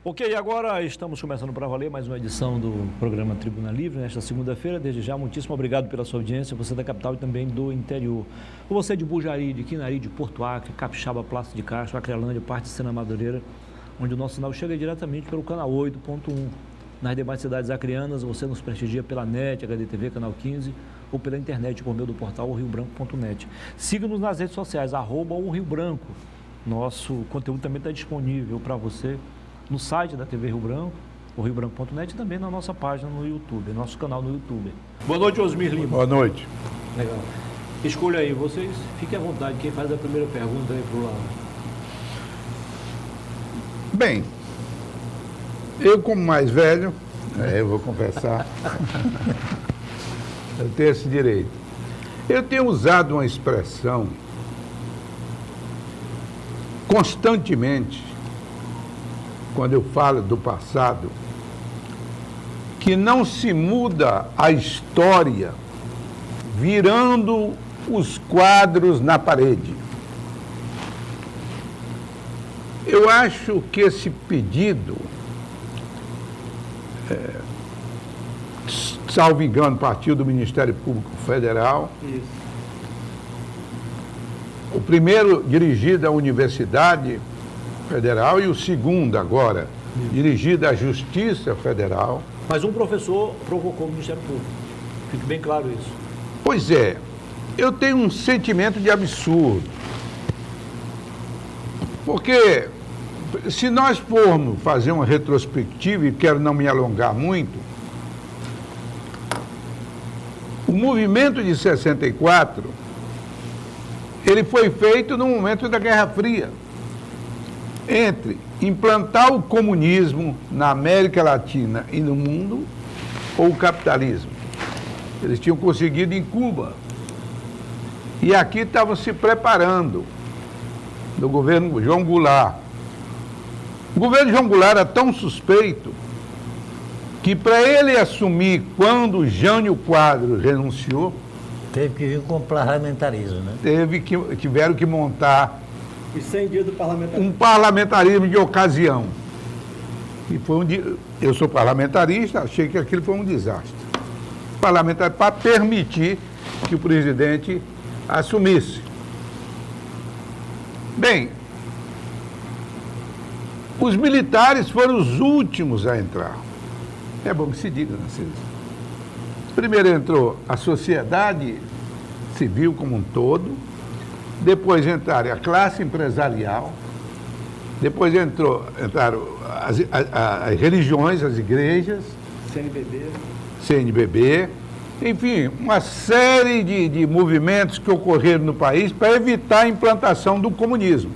Ok, agora estamos começando para valer mais uma edição do programa Tribuna Livre, nesta segunda-feira. Desde já, muitíssimo obrigado pela sua audiência, você da capital e também do interior. Você de Bujari, de Quinari, de Porto Acre, Capixaba, Plácido de Castro, Acrelândia, Parte de Sena Madureira, onde o nosso sinal chega diretamente pelo canal 8.1. Nas demais cidades acreanas, você nos prestigia pela NET, HDTV, canal 15, ou pela internet por meio do portal riobranco.net. Siga-nos nas redes sociais, @oRioBranco. Nosso conteúdo também está disponível para você no site da TV Rio Branco, o riobranco.net, e também na nossa página no YouTube, nosso canal no YouTube. Boa noite, Osmir Lima. Boa noite. Legal. Escolha aí, vocês fiquem à vontade, quem faz a primeira pergunta aí para o lado. Bem, eu como mais velho, eu vou confessar, eu tenho esse direito. Eu tenho usado uma expressão constantemente, quando eu falo do passado, que não se muda a história virando os quadros na parede. Eu acho que esse pedido, salvo engano, partiu do Ministério Público Federal. Isso. O primeiro dirigido à Universidade Federal e o segundo agora, dirigido à Justiça Federal. Mas um professor provocou o Ministério Público. Fique bem claro isso. Pois é, eu tenho um sentimento de absurdo. Porque se nós formos fazer uma retrospectiva, e quero não me alongar muito, o movimento de 64, ele foi feito no momento da Guerra Fria, entre implantar o comunismo na América Latina e no mundo, ou o capitalismo. Eles tinham conseguido em Cuba. E aqui estavam se preparando, no governo João Goulart. O governo João Goulart era tão suspeito que, para ele assumir quando Jânio Quadros renunciou, teve que vir com o parlamentarismo, né? Tiveram que montar Os 100 dias do parlamentarismo. um parlamentarismo de ocasião. E foi eu sou parlamentarista, achei que aquilo foi um desastre. Parlamentar para permitir que o presidente assumisse. Bem, os militares foram os últimos a entrar. É bom que se diga, Narciso. Primeiro entrou a sociedade civil como um todo, depois entraram a classe empresarial, depois entraram as religiões, as igrejas, CNBB, enfim, uma série de movimentos que ocorreram no país para evitar a implantação do comunismo.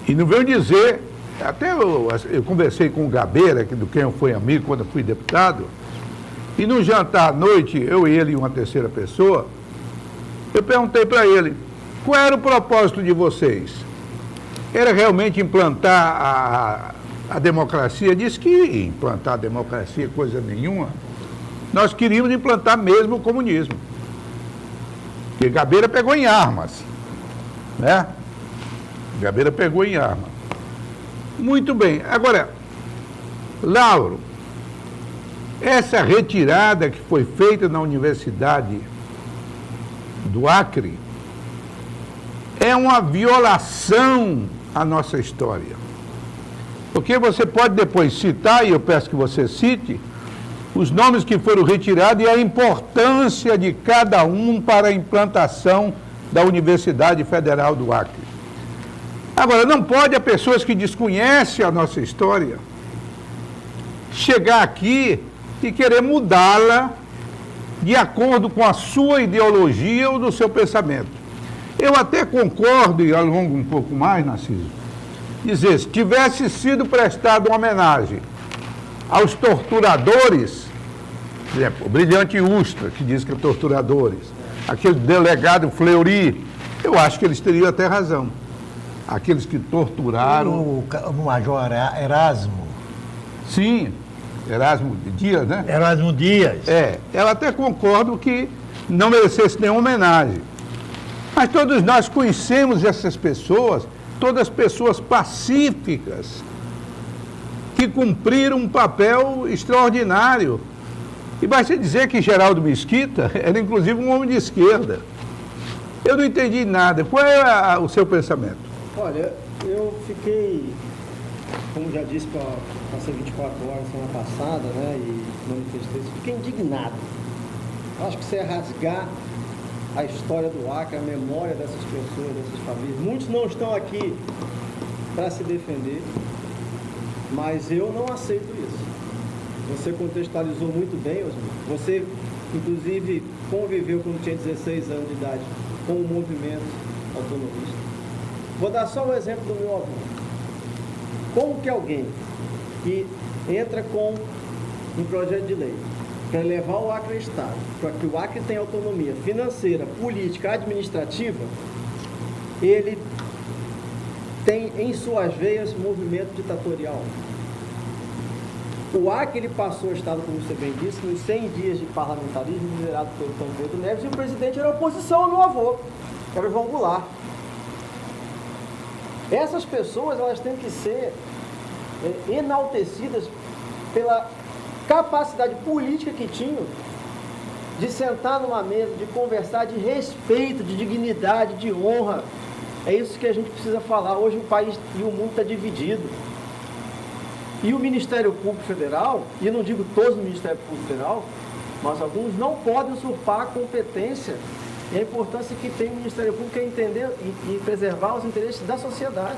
E não venho dizer, até eu conversei com o Gabeira, do quem eu fui amigo quando eu fui deputado, e no jantar à noite, eu e ele e uma terceira pessoa, eu perguntei para ele, qual era o propósito de vocês? Era realmente implantar a democracia? Disse que implantar a democracia coisa nenhuma. Nós queríamos implantar mesmo o comunismo. Porque Gabeira pegou em armas, né? Gabeira pegou em arma. Muito bem. Agora, Lauro, essa retirada que foi feita na Universidade do Acre é uma violação à nossa história. Porque você pode depois citar, e eu peço que você cite, os nomes que foram retirados e a importância de cada um para a implantação da Universidade Federal do Acre. Agora, não pode as pessoas que desconhecem a nossa história chegar aqui e querer mudá-la de acordo com a sua ideologia ou do seu pensamento. Eu até concordo, e alongo um pouco mais, Narciso, dizer, se tivesse sido prestada uma homenagem aos torturadores, por exemplo, o Brilhante Ustra, que diz que é torturadores, aquele delegado Fleury, eu acho que eles teriam até razão. Aqueles que torturaram... O Major Erasmo. Sim, Erasmo Dias, né? Erasmo Dias. Eu até concordo que não merecesse nenhuma homenagem. Mas todos nós conhecemos essas pessoas todas pessoas pacíficas, que cumpriram um papel extraordinário. E basta dizer que Geraldo Mesquita era, inclusive, um homem de esquerda. Eu não entendi nada. Qual é o seu pensamento? Olha, eu fiquei, como já disse, passei 24 horas semana passada, né, e manifestei isso, fiquei indignado. Acho que você é rasgar a história do Acre, a memória dessas pessoas, dessas famílias. Muitos não estão aqui para se defender, mas eu não aceito isso. Você contextualizou muito bem, Osmar. Você, inclusive, conviveu quando tinha 16 anos de idade com o movimento autonomista. Vou dar só um exemplo do meu avô. Como que alguém que entra com um projeto de lei para levar o Acre ao Estado, para que o Acre tenha autonomia financeira, política, administrativa, ele tem em suas veias movimento ditatorial. O Acre, ele passou o Estado, como você bem disse, nos 100 dias de parlamentarismo liderado pelo Tancredo Neves, e o presidente era a oposição ao meu avô, que era o João Goulart. Essas pessoas, elas têm que ser enaltecidas pela capacidade política que tinham de sentar numa mesa, de conversar, de respeito, de dignidade, de honra. É isso que a gente precisa falar. Hoje o país e o mundo está dividido. E o Ministério Público Federal, e eu não digo todos do Ministério Público Federal, mas alguns não podem usurpar a competência e a importância que tem o Ministério Público é entender e preservar os interesses da sociedade.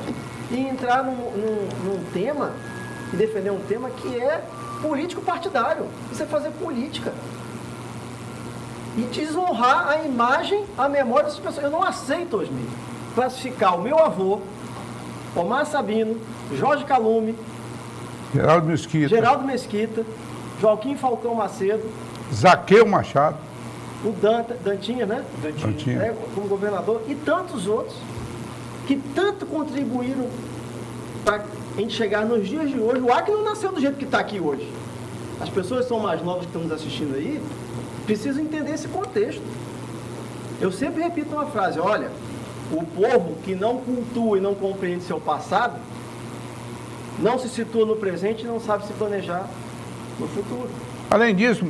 E entrar num tema, e defender um tema que é político partidário. Isso é fazer política. E desonrar a imagem, a memória dessas pessoas. Eu não aceito, Osmir, classificar o meu avô, Omar Sabino, Jorge Calume, Geraldo Mesquita, Joaquim Falcão Macedo, Zaqueu Machado, o Dantinha, né? Dantinha. Como governador, e tantos outros que tanto contribuíram para a gente chegar nos dias de hoje. O Acre não nasceu do jeito que está aqui hoje. As pessoas que são mais novas que estão nos assistindo aí precisam entender esse contexto. Eu sempre repito uma frase: olha, o povo que não cultua e não compreende seu passado não se situa no presente e não sabe se planejar no futuro. Além disso,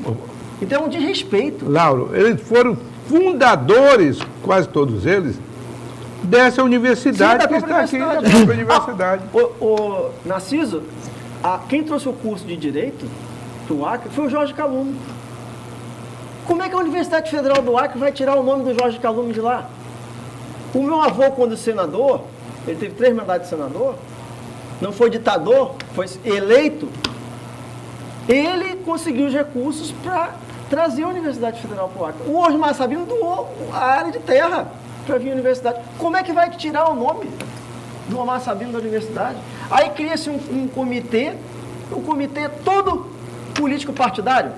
então é um desrespeito. Lauro, eles foram fundadores, quase todos eles, dessa universidade. Sim, que está aqui, da própria universidade. Narciso, quem trouxe o curso de Direito do Acre foi o Jorge Calume. Como é que a Universidade Federal do Acre vai tirar o nome do Jorge Calume de lá? O meu avô, quando senador, ele teve 3 mandatos de senador, não foi ditador, foi eleito, ele conseguiu os recursos para trazer a Universidade Federal para o Acre. O Osmar Sabino doou a área de terra para vir à universidade. Como é que vai tirar o nome do Osmar Sabino da universidade? Aí cria-se um comitê todo político partidário.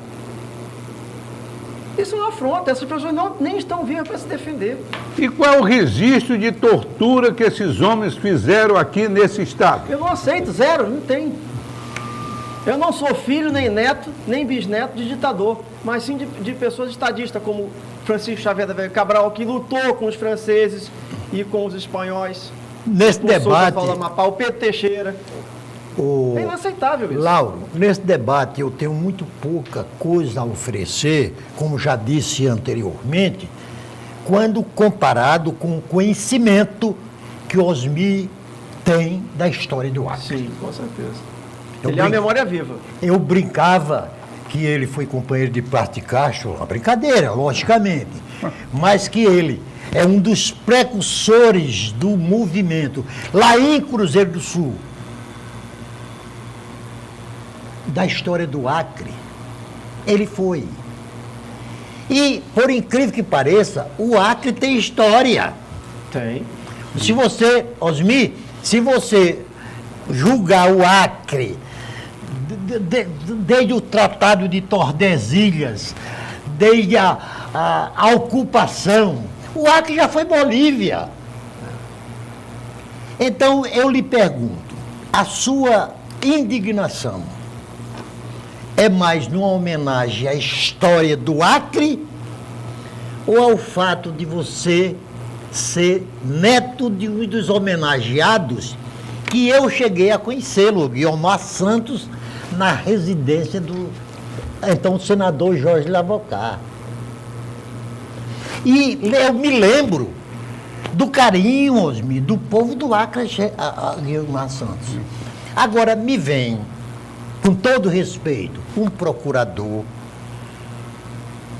Isso é uma afronta, essas pessoas nem estão vivas para se defender. E qual é o registro de tortura que esses homens fizeram aqui nesse estado? Eu não aceito, zero, não tem. Eu não sou filho, nem neto, nem bisneto de ditador, mas sim de pessoas estadistas, como Francisco Xavier da Veiga Cabral, que lutou com os franceses e com os espanhóis. Nesse debate... O Pedro Teixeira. É inaceitável isso. Lauro, nesse debate eu tenho muito pouca coisa a oferecer, como já disse anteriormente, quando comparado com o conhecimento que Osmir tem da história do Acre. Sim, com certeza. Ele é uma memória viva. Eu brincava que ele foi companheiro de Plácio de Castro, uma brincadeira, logicamente, mas que ele é um dos precursores do movimento, lá em Cruzeiro do Sul, da história do Acre. Ele foi. E, por incrível que pareça, o Acre tem história. Tem. Se você, Osmir, se você julgar o Acre, desde o Tratado de Tordesilhas, desde a ocupação, o Acre já foi Bolívia. Então, eu lhe pergunto, a sua indignação é mais numa homenagem à história do Acre ou ao fato de você ser neto de um dos homenageados que eu cheguei a conhecê-lo, Guiomar Santos, na residência do então senador Jorge Lavoccar. E eu me lembro do carinho, Osmi, do povo do Acre a Guiomar Santos. Agora, me vem, com todo respeito, um procurador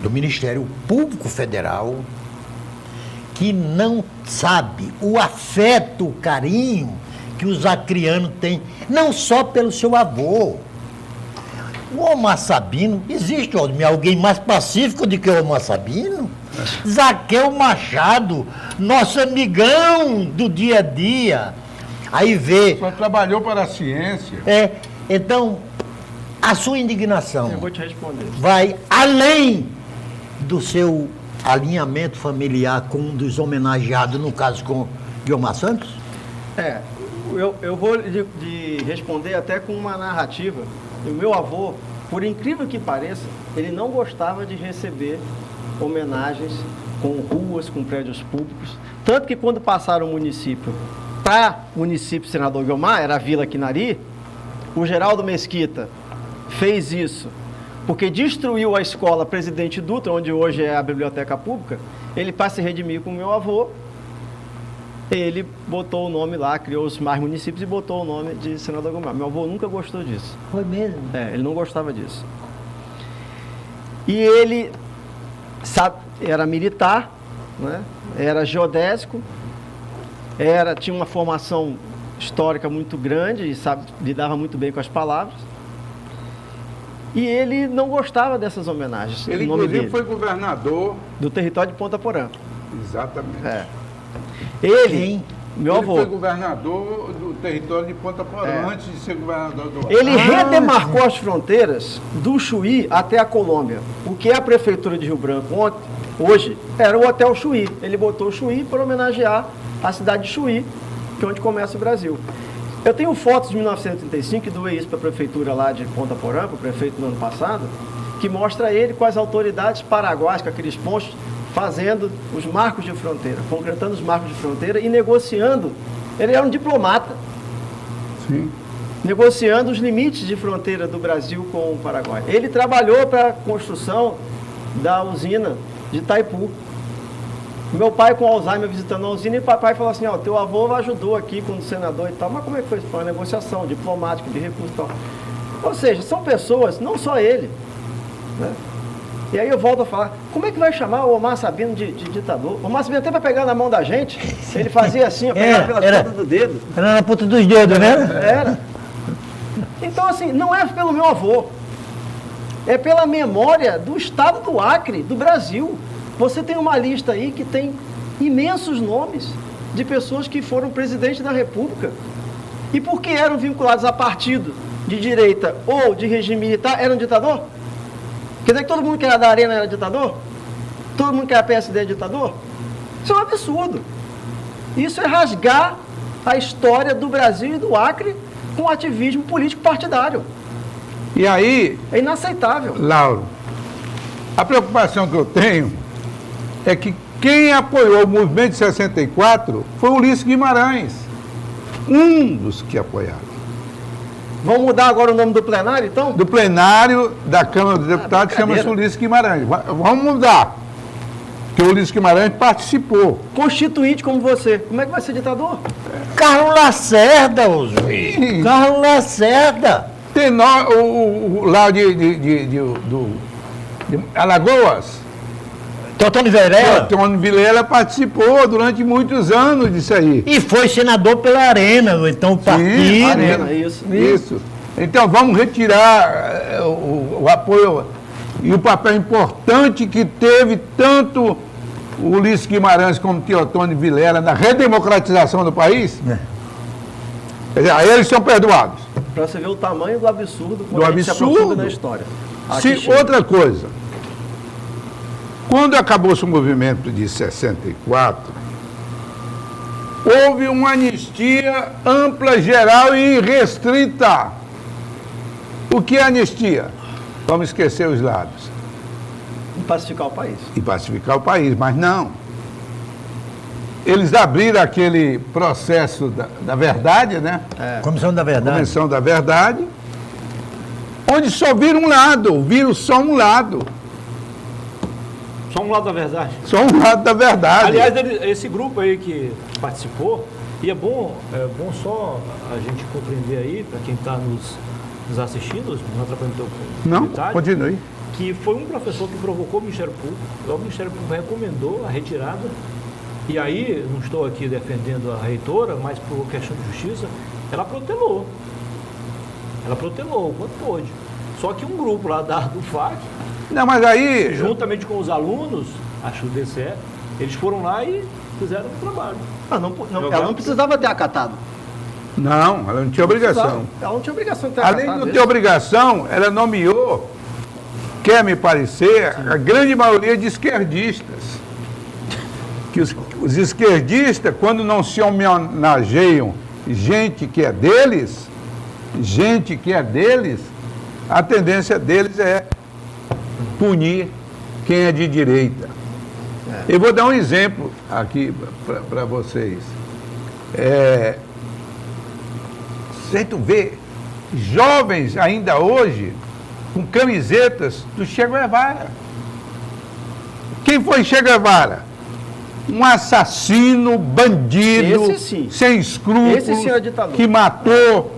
do Ministério Público Federal que não sabe o afeto, o carinho que os acrianos têm, não só pelo seu avô. O Omar Sabino, existe, Osmi, alguém mais pacífico do que o Omar Sabino? Zaqueu Machado, nosso amigão do dia a dia. Aí vê. Só trabalhou para a ciência. Então, a sua indignação Eu vou te responder. vai além do seu alinhamento familiar com um dos homenageados, no caso com Guiomar Santos? Eu vou lhe responder até com uma narrativa. O meu avô, por incrível que pareça, ele não gostava de receber homenagens com ruas, com prédios públicos. Tanto que quando passaram o município para o município Senador Guiomar, era a Vila Quinari, o Geraldo Mesquita fez isso porque destruiu a escola Presidente Dutra, onde hoje é a biblioteca pública. Ele, para se redimir com o meu avô, ele botou o nome lá, criou os mais municípios e botou o nome de Senador Guiomar. Meu avô nunca gostou disso. Foi mesmo? Ele não gostava disso. E ele era militar, né? Era geodésico, tinha uma formação histórica muito grande e lidava muito bem com as palavras. E ele não gostava dessas homenagens. Ele, o nome inclusive, dele, foi governador. do território de Ponta Porã. Exatamente. Quem? Meu Ele avô, foi governador do território de Ponta Porã antes de ser governador do Acre. ele redemarcou as fronteiras do Chuí até a Colômbia. O que é a prefeitura de Rio Branco hoje era o Hotel Chuí. Ele botou o Chuí para homenagear a cidade de Chuí, que é onde começa o Brasil. Eu tenho fotos de 1935, que doei isso para a prefeitura lá de Ponta Porã, para o prefeito no ano passado, que mostra ele com as autoridades paraguaias, com aqueles pontos, fazendo os marcos de fronteira, concretando os marcos de fronteira e negociando. Ele era um diplomata. Sim. Negociando os limites de fronteira do Brasil com o Paraguai. Ele trabalhou para a construção da usina de Itaipu. Meu pai com Alzheimer visitando a usina, e o papai falou assim, teu avô ajudou aqui com o senador e tal, mas como é que foi isso? Foi uma negociação diplomática, de recursos e tal. Ou seja, são pessoas, não só ele, né? E aí eu volto a falar, como é que vai chamar o Omar Sabino de ditador? O Omar Sabino até para pegar na mão da gente, ele fazia assim, pegava pela ponta do dedo. Era na ponta dos dedos, né? Era. Então, assim, não é pelo meu avô, é pela memória do estado do Acre, do Brasil. Você tem uma lista aí que tem imensos nomes de pessoas que foram presidente da República e porque eram vinculados a partido de direita ou de regime militar, eram ditador? Quer dizer que todo mundo que era da Arena era ditador? Todo mundo que era PSD é ditador? Isso é um absurdo. Isso é rasgar a história do Brasil e do Acre com ativismo político partidário. E aí, É inaceitável. Lauro, a preocupação que eu tenho é que quem apoiou o movimento de 64 foi o Ulisses Guimarães, um dos que apoiaram. Vamos mudar agora o nome do plenário, então? Do plenário da Câmara dos Deputados chama-se Ulisses Guimarães. Vamos mudar, porque o Ulisses Guimarães participou. Constituinte como você. Como é que vai ser ditador? Carlos Lacerda, Osmi. Carlos Lacerda. Tem lá de Alagoas, Teotônio Vilela. Antônio Vilela participou durante muitos anos disso aí. E foi senador pela Arena, então o partido. Arena, isso. Isso. Então vamos retirar o apoio e o papel importante que teve tanto o Ulisses Guimarães como Teotônio Vilela na redemocratização do país. Quer dizer, aí eles são perdoados. Para você ver o tamanho do absurdo quando Do a gente se absurdo. aprofunda na história. Aqui Se chega. outra coisa, quando acabou-se o movimento de 64, houve uma anistia ampla, geral e irrestrita. O que é anistia? Vamos esquecer os lados E pacificar o país. e pacificar o país, mas não. eles abriram aquele processo da verdade, né? Comissão da Verdade. Comissão da Verdade, onde só viram só um lado. Só um lado da verdade. Só um lado da verdade. Aliás, esse grupo aí que participou, e é bom só a gente compreender aí, para quem está nos assistindo, não atrapalhando o teu Não, detalhe, continue. que foi um professor que provocou o Ministério Público, o Ministério Público recomendou a retirada, e aí, não estou aqui defendendo a reitora, mas por questão de justiça, ela protelou o quanto pôde. Só que um grupo lá do FAC, Não, mas aí... juntamente com os alunos, acho do DCE, eles foram lá e fizeram o trabalho. Ela não precisava ter acatado. Não, ela não tinha obrigação. Ela não tinha obrigação de ter Além de acatado. não ter obrigação, ela nomeou, quer me parecer, a grande maioria de esquerdistas. Que os esquerdistas, quando não se homenageiam gente que é deles, a tendência deles é punir quem é de direita. Eu vou dar um exemplo aqui para vocês. Você vê jovens ainda hoje com camisetas do Che Guevara. Quem foi Che Guevara? Um assassino, bandido, Esse sim. sem escrúpulos, Esse sim é ditador. que matou,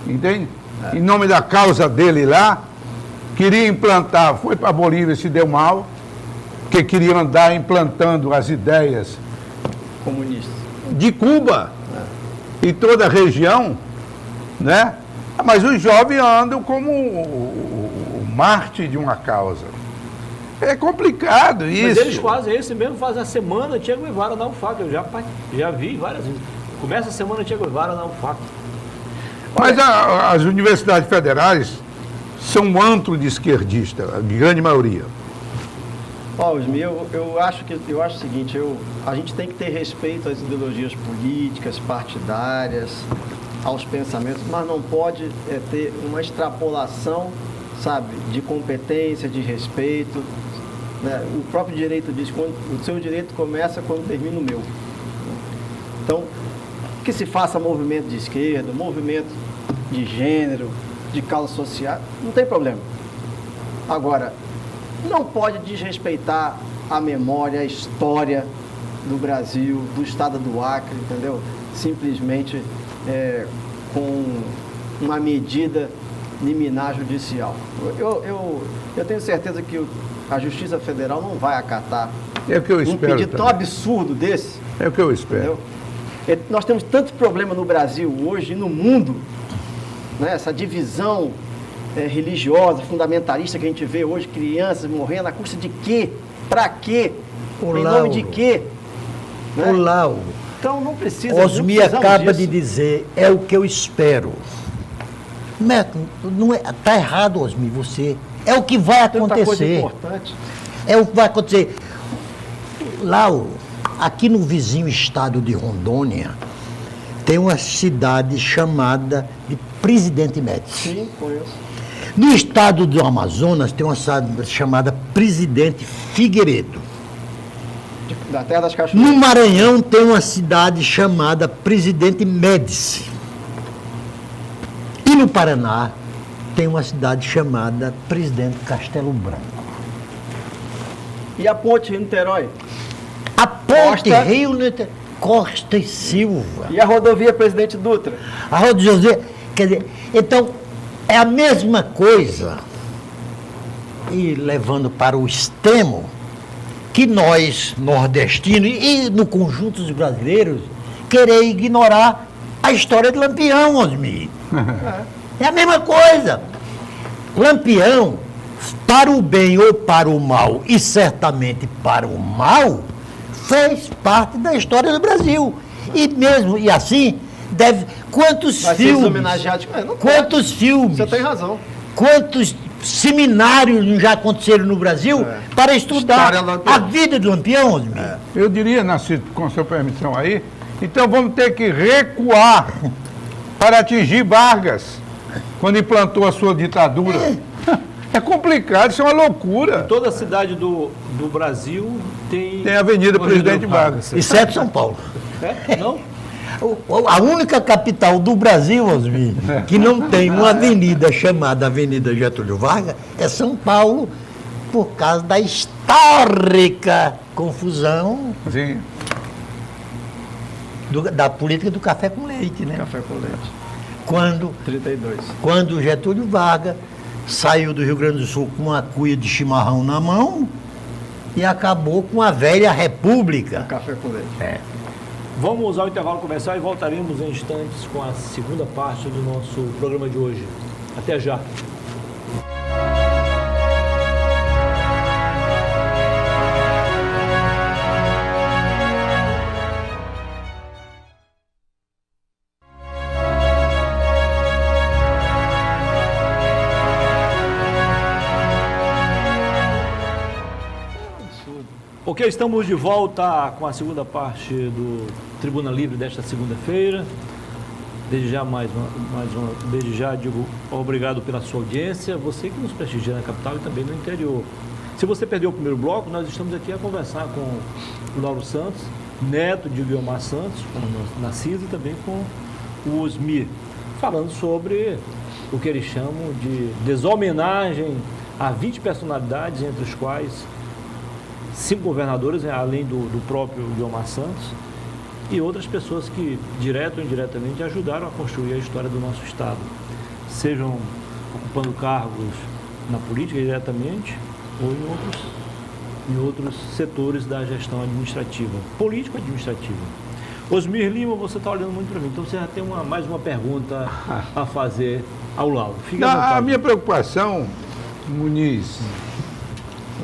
entende? Em nome da causa dele lá, queria implantar, foi para a Bolívia, se deu mal, porque queria andar implantando as ideias Comunista. de Cuba e toda a região, né? Mas os jovens andam como o Marte de uma causa. É complicado isso. Mas eles fazem, esse mesmo faz a semana Che Guevara na UFAC, eu já vi várias vezes. Começa a semana Che Guevara na UFAC. Mas as universidades federais são um antro de esquerdista, a grande maioria. Osmi, eu acho o seguinte, a gente tem que ter respeito às ideologias políticas, partidárias, aos pensamentos, mas não pode ter uma extrapolação, sabe, de competência, de respeito. Né? O próprio direito diz que o seu direito começa quando termina o meu. Então, que se faça movimento de esquerda, movimento de gênero, de causa social, não tem problema. Agora, não pode desrespeitar a memória, a história do Brasil, do estado do Acre, entendeu? Simplesmente com uma medida liminar judicial. Eu tenho certeza que a Justiça Federal não vai acatar É o que eu um espero. pedido tão também. absurdo desse. É o que eu espero. Entendeu? Nós temos tanto problema no Brasil hoje e no mundo, né? Essa divisão religiosa, fundamentalista que a gente vê hoje, crianças morrendo, à custa de quê? Para quê? Em nome de quê? Né? O Lauro, Então não precisa. Osmi acaba de dizer, é o que eu espero. Não é, tá errado, Osmi, você. É o que vai Tanta coisa acontecer. importante. É o que vai acontecer. Lauro, aqui no vizinho estado de Rondônia, tem uma cidade chamada de Presidente Médici. Sim, conheço. No estado do Amazonas, tem uma cidade chamada Presidente Figueiredo. Da Terra das Cachoeiras. No Maranhão, tem uma cidade chamada Presidente Médici. E no Paraná, tem uma cidade chamada Presidente Castelo Branco. E a ponte Rio-Niterói? A ponte Costa. Rio-Niterói, Costa e Silva. E a rodovia Presidente Dutra? A Roda José, quer dizer, então, é a mesma coisa, e levando para o extremo, que nós, nordestinos, e no conjunto dos brasileiros, querer ignorar a história de Lampião, Osmi. É a mesma coisa. Lampião, para o bem ou para o mal, e certamente para o mal, fez parte da história do Brasil. E mesmo, e assim, deve... Quantos Vai ser filmes... homenageado? Não Quantos filmes... Você tem razão. Quantos seminários já aconteceram no Brasil para estudar História Lampião. a vida do Lampião, Osmi? Eu diria, com sua permissão aí, então vamos ter que recuar para atingir Vargas, quando implantou a sua ditadura. É complicado, isso é uma loucura. Toda cidade do Brasil tem... Tem a Avenida Presidente Vargas. Exceto São Paulo. É? Não? A única capital do Brasil, Osmir, que não tem uma avenida chamada Avenida Getúlio Vargas é São Paulo, por causa da histórica confusão Sim. da política do café com leite, né? Café com leite. Quando 32. Quando Getúlio Vargas saiu do Rio Grande do Sul com uma cuia de chimarrão na mão e acabou com a velha república. Café com leite. Vamos usar o intervalo comercial e voltaremos em instantes com a segunda parte do nosso programa de hoje. Até já. Ok, estamos de volta com a segunda parte do Tribuna Livre desta segunda-feira. Desde já digo obrigado pela sua audiência, você que nos prestigia na capital e também no interior. Se você perdeu o primeiro bloco, nós estamos aqui a conversar com o Lauro Santos, neto de Guiomar Santos, com a Narcisa e também com o Osmir, falando sobre o que eles chamam de deshomenagem a 20 personalidades, entre os quais 5 governadores, além do próprio Guiomar Santos, e outras pessoas que, direto ou indiretamente, ajudaram a construir a história do nosso Estado, sejam ocupando cargos na política diretamente ou em outros setores da gestão administrativa, político-administrativa. Osmir Lima, você está olhando muito para mim, então você já tem mais uma pergunta a fazer ao Lauro. Fique à vontade. A minha preocupação, Muniz,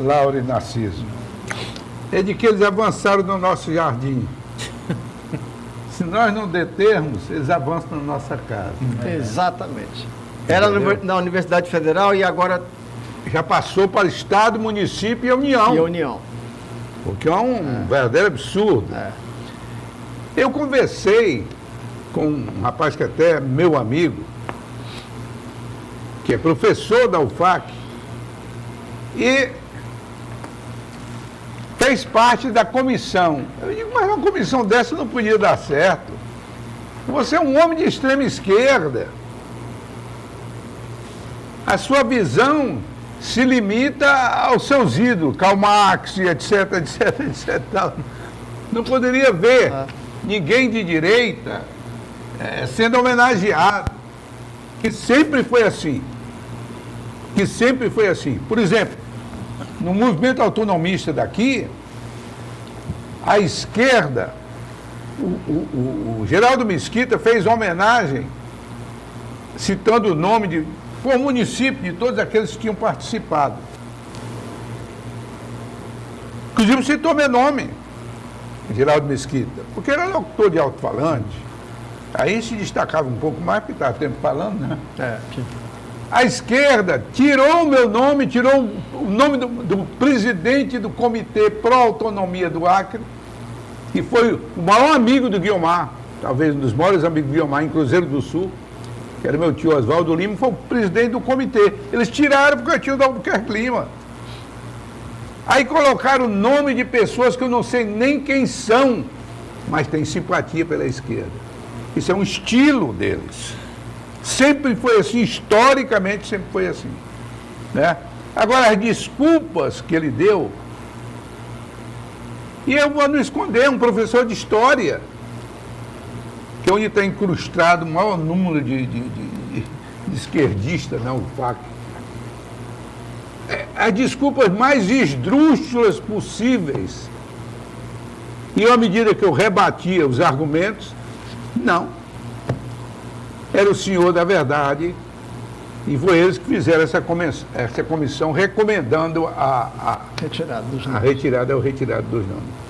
Laura e Narciso, é de que eles avançaram no nosso jardim. Se nós não determos, eles avançam na nossa casa. Exatamente. Era na Universidade Federal e agora Já passou para Estado, município e União. e a União. O que é um verdadeiro absurdo. É. Eu conversei com um rapaz que até é meu amigo, que é professor da UFAC, e fez parte da comissão. Eu digo, mas uma comissão dessa não podia dar certo. Você é um homem de extrema esquerda. A sua visão se limita aos seus ídolos, Karl Marx, etc, etc, etc. Não poderia ver ninguém de direita sendo homenageado, que sempre foi assim. Que sempre foi assim. Por exemplo, no movimento autonomista daqui, a esquerda, o Geraldo Mesquita fez homenagem, citando o nome com o município de todos aqueles que tinham participado. Inclusive citou meu nome, Geraldo Mesquita, porque era locutor de alto-falante. Aí se destacava um pouco mais, porque estava tempo falando, né? A esquerda tirou o meu nome, tirou o nome do presidente do Comitê Pró-Autonomia do Acre, que foi o maior amigo do Guiomar, talvez um dos maiores amigos do Guiomar em Cruzeiro do Sul, que era meu tio Oswaldo Lima, foi o presidente do comitê. Eles tiraram porque eu tinha o Albuquerque Lima. Aí colocaram o nome de pessoas que eu não sei nem quem são, mas têm simpatia pela esquerda. Isso é um estilo deles. Sempre foi assim, historicamente sempre foi assim. Né? Agora, as desculpas que ele deu, e eu vou não esconder, um professor de história, que é onde está incrustado o maior número de esquerdistas na UFAC. As desculpas mais esdrúxulas possíveis. E à medida que eu rebatia os argumentos, não. Era o senhor da verdade, e foi eles que fizeram essa comissão recomendando a retirada dos nomes.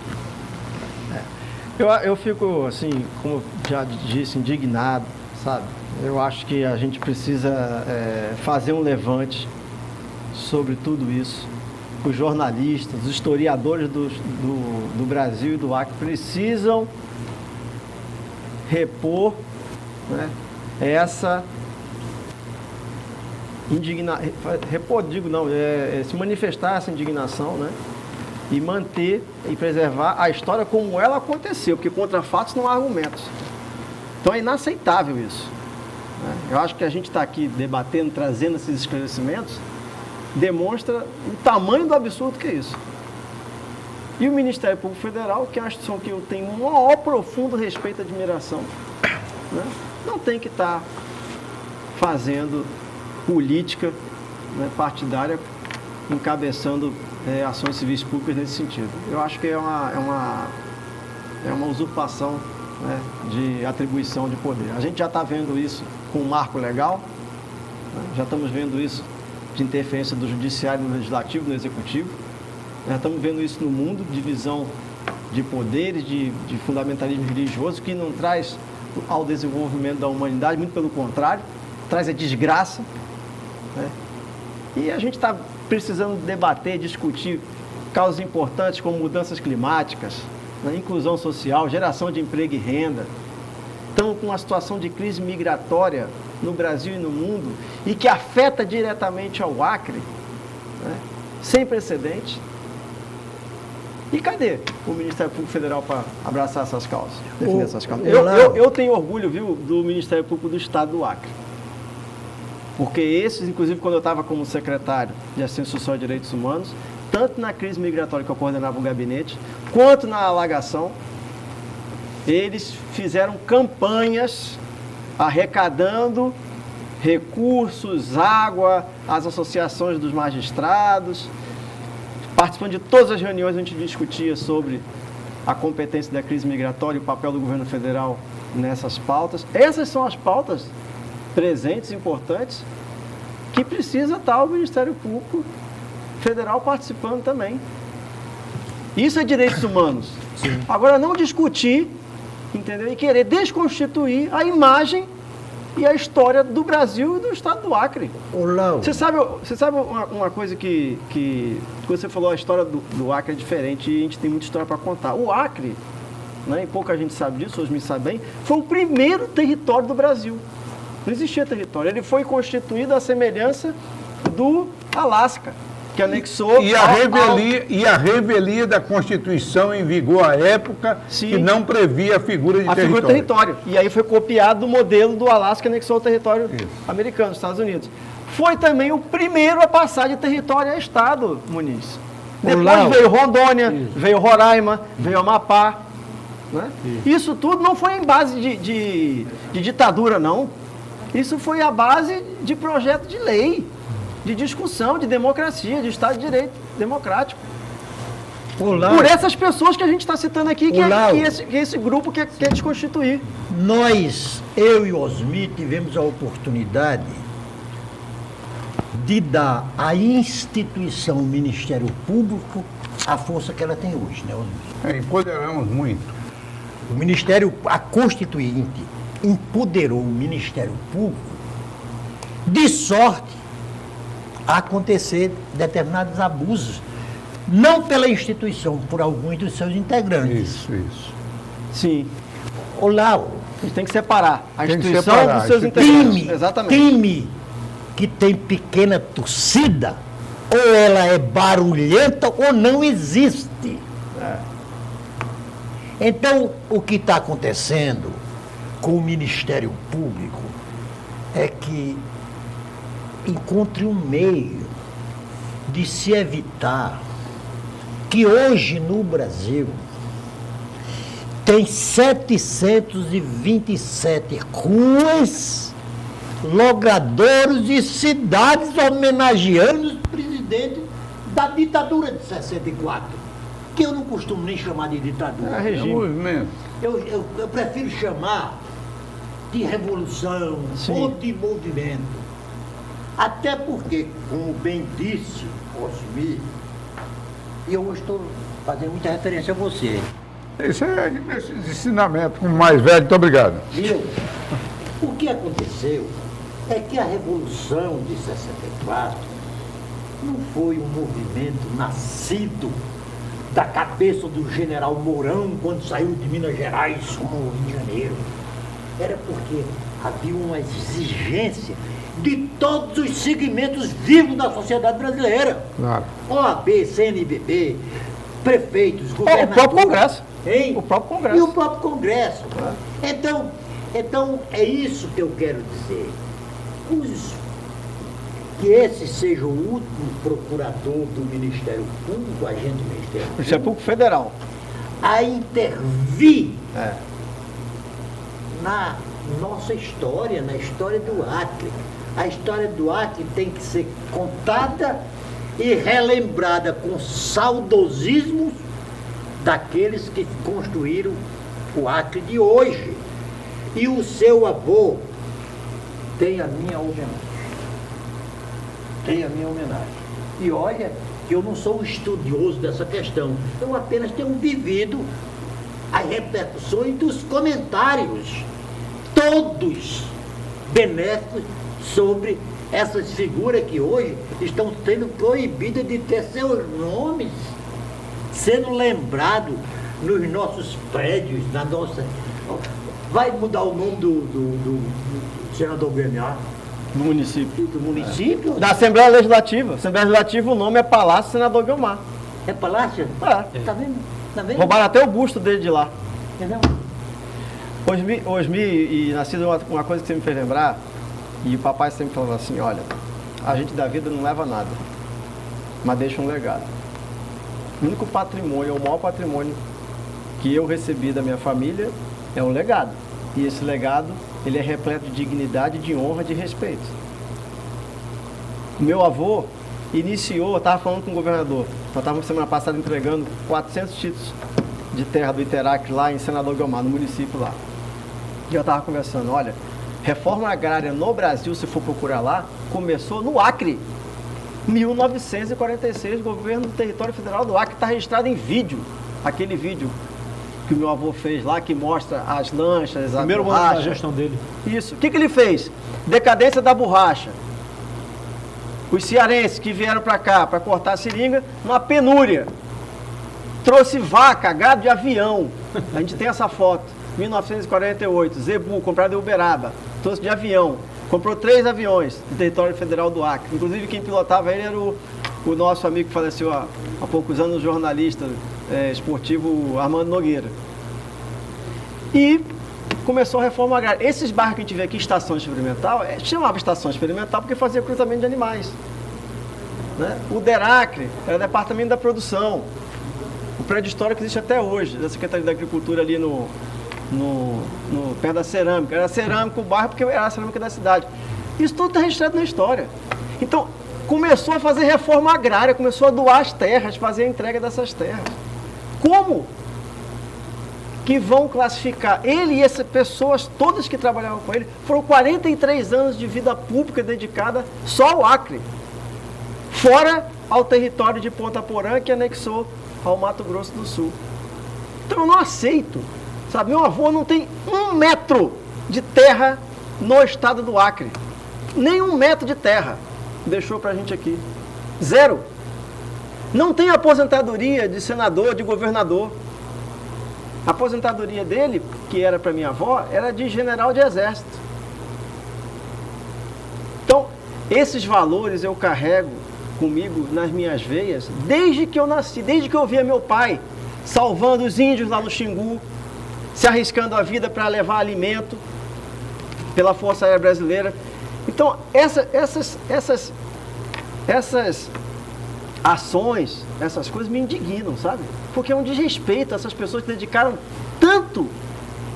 Eu fico, assim, como já disse, indignado, sabe? Eu acho que a gente precisa fazer um levante sobre tudo isso. Os jornalistas, os historiadores do Brasil e do Acre precisam repor, né, essa se manifestar essa indignação, né? E manter e preservar a história como ela aconteceu, porque contra fatos não há argumentos. Então é inaceitável isso, né? Eu acho que a gente está aqui debatendo, trazendo esses esclarecimentos, demonstra o tamanho do absurdo que é isso. E o Ministério Público Federal, que é uma instituição que eu tenho um maior profundo respeito e admiração, né? Não tem que estar fazendo política, né, partidária, encabeçando ações civis públicas nesse sentido. Eu acho que é uma usurpação, né, de atribuição de poder. A gente já está vendo isso com o marco legal, né, já estamos vendo isso de interferência do judiciário no legislativo, no executivo, já estamos vendo isso no mundo, divisão de poderes, de fundamentalismo religioso, que não traz ao desenvolvimento da humanidade, muito pelo contrário, traz a desgraça, né? E a gente está precisando debater, discutir causas importantes como mudanças climáticas, né, inclusão social, geração de emprego e renda. Estamos com uma situação de crise migratória no Brasil e no mundo e que afeta diretamente ao Acre, né, sem precedente. E cadê o Ministério Público Federal para abraçar essas causas, defender essas causas? Eu tenho orgulho, viu, do Ministério Público do Estado do Acre. Porque esses, inclusive, quando eu estava como secretário de Assistência Social e Direitos Humanos, tanto na crise migratória que eu coordenava o gabinete, quanto na alagação, eles fizeram campanhas arrecadando recursos, água, as associações dos magistrados, participando de todas as reuniões onde a gente discutia sobre a competência da crise migratória e o papel do governo federal nessas pautas. Essas são as pautas presentes, importantes, que precisa estar o Ministério Público Federal participando também. Isso é direitos humanos. Sim. Agora, não discutir, entendeu? E querer desconstituir a imagem e a história do Brasil e do Estado do Acre. Olá. Você sabe uma coisa que você falou, a história do Acre é diferente e a gente tem muita história para contar. O Acre, né, e pouca gente sabe disso, hoje me sabe bem, foi o primeiro território do Brasil. Não existia território. Ele foi constituído à semelhança do Alasca, que anexou... E a revelia da Constituição em vigor à época, sim, que não previa a figura de território. Figura de território. E aí foi copiado do modelo do Alasca, que anexou o território americano, dos Estados Unidos. Foi também o primeiro a passar de território a Estado, Muniz. Depois veio Rondônia, veio Roraima, veio Amapá. Né? Isso tudo não foi em base de ditadura, não. Isso foi a base de projeto de lei, de discussão, de democracia, de Estado de Direito democrático. Por essas pessoas que a gente está citando aqui, que esse grupo quer desconstituir. Nós, eu e Osmi, tivemos a oportunidade de dar à instituição Ministério Público a força que ela tem hoje, né, Osmi? Empoderamos muito. O Ministério, a Constituinte, empoderou o Ministério Público, de sorte a acontecer determinados abusos, não pela instituição, por alguns dos seus integrantes. Isso. Sim. Olá. A gente tem que separar a instituição dos seus integrantes. Exatamente. Time que tem pequena torcida, ou ela é barulhenta ou não existe. Então, o que está acontecendo com o Ministério Público é que encontre um meio de se evitar que hoje no Brasil tem 727 ruas, logradouros e cidades homenageando os presidentes da ditadura de 64, que eu não costumo nem chamar de ditadura. Movimento. Eu prefiro chamar de revolução, sim, ou de movimento. Até porque, como bem disse Osmi, e eu estou fazendo muita referência a você. Esse ensinamento como mais velho, muito obrigado. Viu? O que aconteceu é que a Revolução de 64 não foi um movimento nascido da cabeça do general Mourão quando saiu de Minas Gerais como Rio de Janeiro. Era porque havia uma exigência de todos os segmentos vivos da sociedade brasileira. Claro. OAB, CNBB, prefeitos, O governadores. próprio Congresso. Hein? O próprio Congresso. E o próprio Congresso. Então, é isso que eu quero dizer. Que esse seja o último procurador do Ministério Público, agente do Ministério Público, Isso é Público Federal. a intervir É. na nossa história, na história do Acre. A história do Acre tem que ser contada e relembrada com saudosismos daqueles que construíram o Acre de hoje. E o seu avô tem a minha homenagem. Tem a minha homenagem. E olha que eu não sou um estudioso dessa questão. Eu apenas tenho vivido as repercussões dos comentários, todos benéficos, sobre essas figuras que hoje estão sendo proibidas de ter seus nomes sendo lembrados nos nossos prédios, na nossa... Vai mudar o nome do senador Guilherme Do município. do município? Da Assembleia Legislativa. Assembleia Legislativa, o nome é Palácio Senador Guilmar. É Palácio? É. Tá vendo? Tá vendo? Roubaram até o busto dele de lá. Entendeu? Osmi e Narciso, uma coisa que você me fez lembrar, e o papai sempre falava assim, olha, a gente da vida não leva nada, mas deixa um legado. O único patrimônio, o maior patrimônio que eu recebi da minha família é um legado. E esse legado, ele é repleto de dignidade, de honra, de respeito. O meu avô iniciou, eu estava falando com o governador, nós estávamos semana passada entregando 400 títulos de terra do Iterac lá em Senador Guilmar, no município lá. E eu estava conversando, olha, reforma agrária no Brasil, se for procurar lá, começou no Acre. 1946, governo do território federal do Acre, está registrado em vídeo. Aquele vídeo que o meu avô fez lá, que mostra as lanchas, a Primeiro ano borracha. da gestão dele. Isso. O que ele fez? Decadência da borracha. Os cearenses que vieram para cá para cortar a seringa, uma penúria. Trouxe vaca, gado de avião. A gente tem essa foto. 1948, Zebu, comprado em Uberaba. Trouxe de avião. Comprou 3 aviões do território federal do Acre. Inclusive quem pilotava ele era o nosso amigo que faleceu há poucos anos, o jornalista esportivo Armando Nogueira. E começou a reforma agrária. Esses bairros que a gente vê aqui, estação experimental, chamava estação experimental porque fazia cruzamento de animais. Né? O DERACRE era departamento da produção. O prédio histórico existe até hoje, da Secretaria da Agricultura ali no perto da cerâmica. Era cerâmica o bairro porque era a cerâmica da cidade. Isso tudo está registrado na história. Então, começou a fazer reforma agrária, começou a doar as terras, fazer a entrega dessas terras. Como que vão classificar ele e essas pessoas todas que trabalhavam com ele? Foram 43 anos de vida pública dedicada só ao Acre, fora ao território de Ponta Porã, que anexou ao Mato Grosso do Sul. Então eu não aceito, sabe? Meu avô não tem 1 metro de terra no estado do Acre, nem 1 metro de terra deixou pra gente aqui, 0. Não tem aposentadoria de senador, de governador. A aposentadoria dele, que era para minha avó, era de general de exército. Então, esses valores eu carrego comigo nas minhas veias desde que eu nasci, desde que eu via meu pai salvando os índios lá no Xingu, se arriscando a vida para levar alimento pela Força Aérea Brasileira. Então, essas ações, essas coisas me indignam, sabe? Porque é um desrespeito a essas pessoas que dedicaram tanto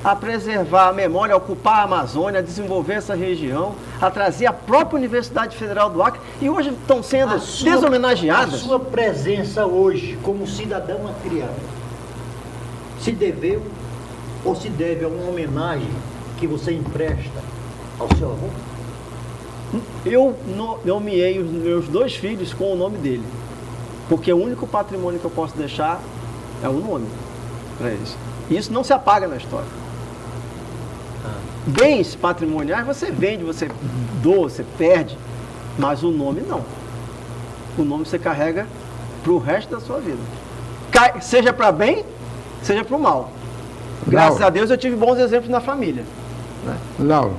a preservar a memória, a ocupar a Amazônia, a desenvolver essa região, a trazer a própria Universidade Federal do Acre, e hoje estão sendo deshomenageadas. A sua presença hoje, como cidadão acriano, se deveu ou se deve a uma homenagem que você empresta ao seu avô? Eu nomeei os meus 2 filhos com o nome dele, porque o único patrimônio que eu posso deixar é o nome para eles. E isso não se apaga na história. Bens patrimoniais você vende, você doa, você perde, mas o nome não. O nome você carrega para o resto da sua vida. Seja para bem, seja para o mal. Graças a Deus eu tive bons exemplos na família. Né? Lauro,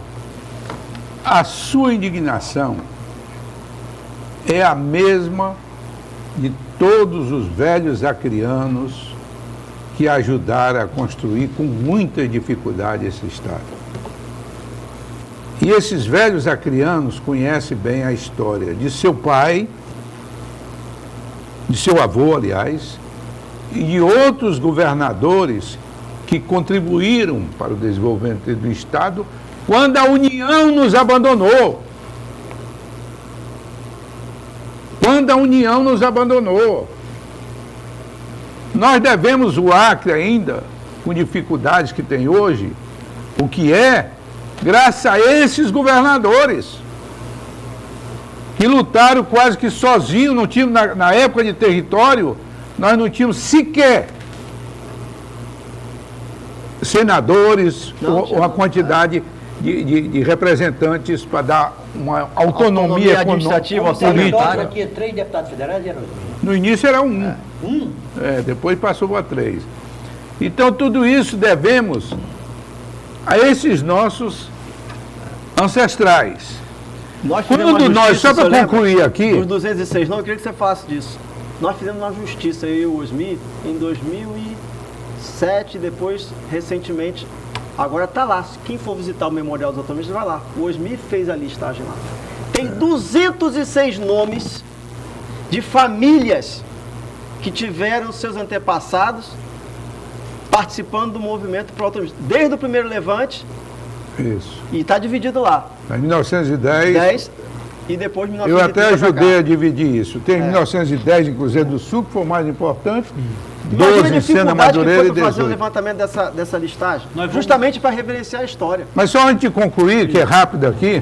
a sua indignação é a mesma de todos os velhos acrianos que ajudaram a construir com muita dificuldade esse Estado. E esses velhos acrianos conhecem bem a história de seu pai, de seu avô, aliás, e de outros governadores que contribuíram para o desenvolvimento do Estado quando a União nos abandonou. Quando a União nos abandonou. Nós devemos o Acre ainda, com dificuldades que tem hoje, o que é graças a esses governadores que lutaram quase que sozinhos, não tínhamos, na época de território, nós não tínhamos sequer senadores ou a quantidade de representantes para dar uma autonomia administrativa, política. Tinha 3 deputados federais e eram... No início era um. Depois passou para 3. Então, tudo isso devemos a esses nossos ancestrais. Quando nós, só para concluir aqui... Os 206, não, eu queria que você falasse disso. Nós fizemos uma justiça, eu e o Osmi, em 2007, depois, recentemente, agora está lá. Quem for visitar o Memorial dos Autonomistas, vai lá. O Osmi fez a listagem lá. Tem 206 nomes de famílias que tiveram seus antepassados participando do movimento pró-autonomista. Desde o primeiro levante, isso. E está dividido lá. Em 1910... E depois 1930. Eu até ajudei a dividir isso. Tem 1910 em Cruzeiro do Sul, que foi o mais importante. 12 em Sena Madureira e 18. Fazer o levantamento dessa listagem, justamente para reverenciar a história. Mas só antes de concluir, que é rápido aqui,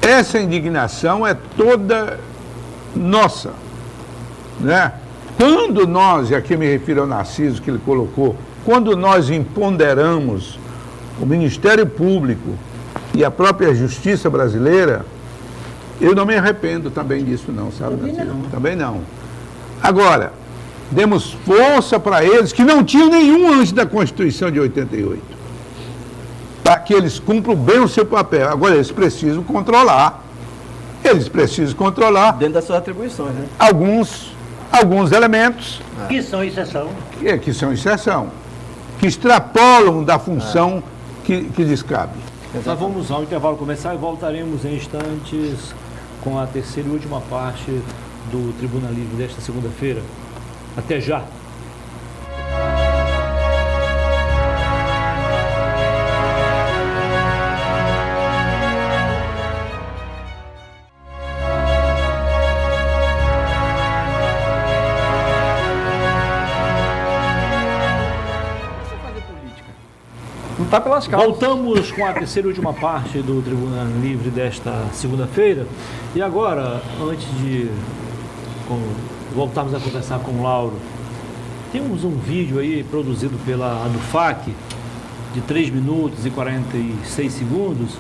essa indignação é toda nossa, né? Quando nós, e aqui me refiro ao Narciso que ele colocou, quando nós empoderamos o Ministério Público e a própria Justiça brasileira, eu não me arrependo também disso não, sabe? Também não. Agora, demos força para eles que não tinham nenhum antes da Constituição de 88, para que eles cumpram bem o seu papel. Agora, eles precisam controlar. Dentro das suas atribuições, né? Alguns elementos. Que são exceção. Que são exceção. Que extrapolam da função que lhes cabe. Nós vamos ao intervalo começar e voltaremos em instantes com a terceira e última parte do Tribuna Livre desta segunda-feira. Até já! Tá pelas calças. Voltamos com a terceira e última parte do Tribuna Livre desta segunda-feira. E agora, antes de voltarmos a conversar com o Lauro, temos um vídeo aí produzido pela ADUFAC de 3 minutos e 46 segundos.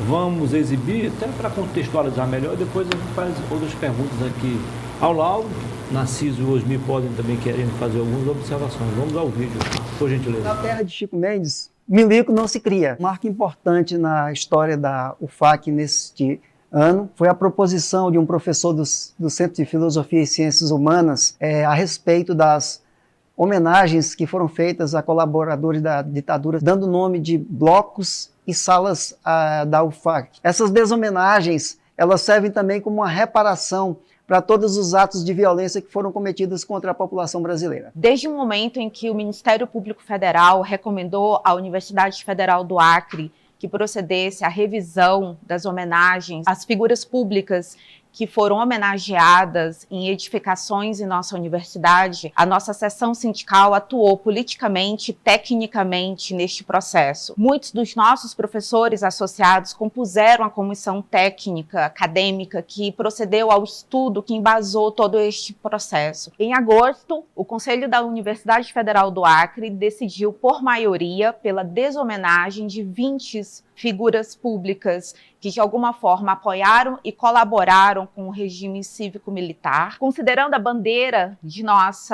Vamos exibir, até para contextualizar melhor, e depois a gente faz outras perguntas aqui ao Lauro. Narciso e Osmi podem também querendo fazer algumas observações. Vamos ao vídeo, por gentileza. Na terra de Chico Mendes, milico não se cria. Um marco importante na história da UFAC neste ano foi a proposição de um professor do Centro de Filosofia e Ciências Humanas a respeito das homenagens que foram feitas a colaboradores da ditadura, dando o nome de blocos e salas da UFAC. Essas deshomenagens, elas servem também como uma reparação para todos os atos de violência que foram cometidos contra a população brasileira. Desde o momento em que o Ministério Público Federal recomendou à Universidade Federal do Acre que procedesse à revisão das homenagens às figuras públicas que foram homenageadas em edificações em nossa universidade, a nossa seção sindical atuou politicamente e tecnicamente neste processo. Muitos dos nossos professores associados compuseram a comissão técnica acadêmica que procedeu ao estudo que embasou todo este processo. Em agosto, o Conselho da Universidade Federal do Acre decidiu por maioria pela deshomenagem de 20 figuras públicas que de alguma forma apoiaram e colaboraram com o regime cívico-militar. Considerando a bandeira de nosso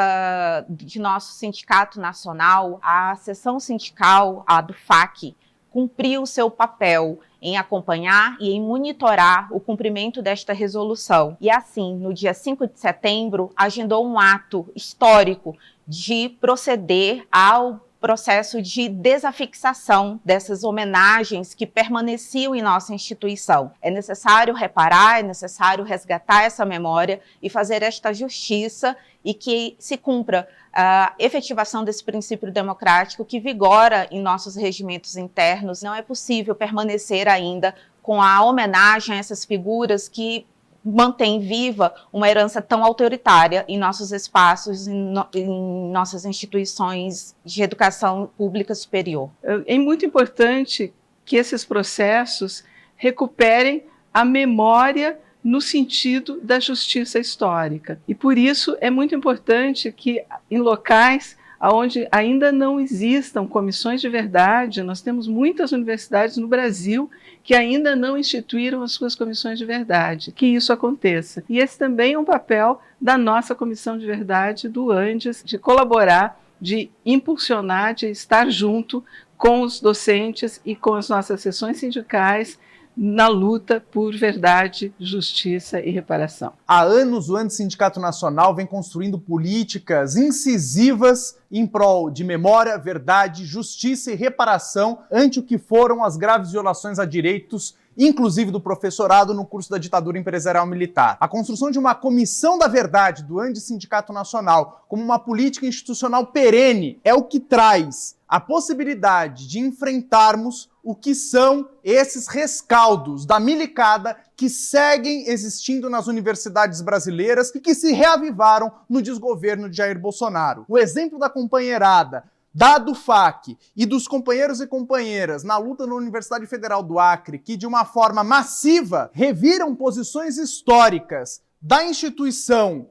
sindicato nacional, a seção sindical, a do FAC, cumpriu seu papel em acompanhar e em monitorar o cumprimento desta resolução. E assim, no dia 5 de setembro, agendou um ato histórico de proceder ao processo de desafixação dessas homenagens que permaneciam em nossa instituição. É necessário reparar, é necessário resgatar essa memória e fazer esta justiça e que se cumpra a efetivação desse princípio democrático que vigora em nossos regimentos internos. Não é possível permanecer ainda com a homenagem a essas figuras que mantém viva uma herança tão autoritária em nossos espaços, em nossas instituições de educação pública superior. É muito importante que esses processos recuperem a memória no sentido da justiça histórica. E por isso é muito importante que em locais onde ainda não existam comissões de verdade, nós temos muitas universidades no Brasil que ainda não instituíram as suas comissões de verdade, que isso aconteça. E esse também é um papel da nossa comissão de verdade, do Andes, de colaborar, de impulsionar, de estar junto com os docentes e com as nossas seções sindicais na luta por verdade, justiça e reparação. Há anos, o Andes Sindicato Nacional vem construindo políticas incisivas em prol de memória, verdade, justiça e reparação ante o que foram as graves violações a direitos, inclusive do professorado, no curso da ditadura empresarial militar. A construção de uma comissão da verdade do Andes Sindicato Nacional como uma política institucional perene é o que traz a possibilidade de enfrentarmos o que são esses rescaldos da milicada que seguem existindo nas universidades brasileiras e que se reavivaram no desgoverno de Jair Bolsonaro. O exemplo da companheirada, da DUFAC e dos companheiros e companheiras na luta na Universidade Federal do Acre, que de uma forma massiva reviram posições históricas da instituição